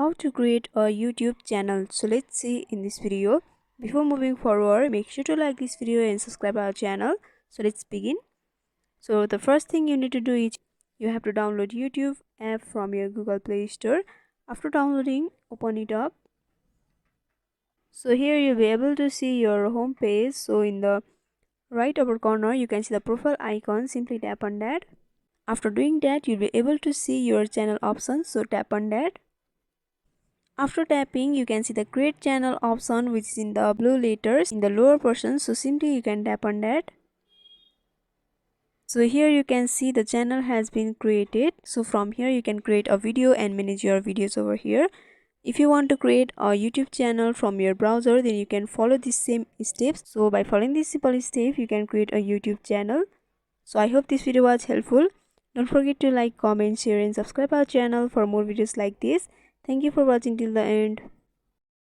how to create a YouTube channel. So let's see in this video. Before moving forward, make sure to like this video and subscribe our channel. So let's begin. So the first thing you need to do is you have to download YouTube app from your Google Play Store. After downloading, open it up. So here you'll be able to see your home page. So in the right upper corner you can see the profile icon. Simply tap on that. After doing that, you'll be able to see your channel options, so tap on that. After tapping, you can see the create channel option, which is in the blue letters in the lower portion, so simply you can tap on that. So here you can see the channel has been created. So from here you can create a video and manage your videos over here. If you want to create a YouTube channel from your browser, then you can follow these same steps. So by following this simple step, you can create a YouTube channel. So I hope this video was helpful. Don't forget to like, comment, share and subscribe our channel for more videos like this. Thank you for watching till the end.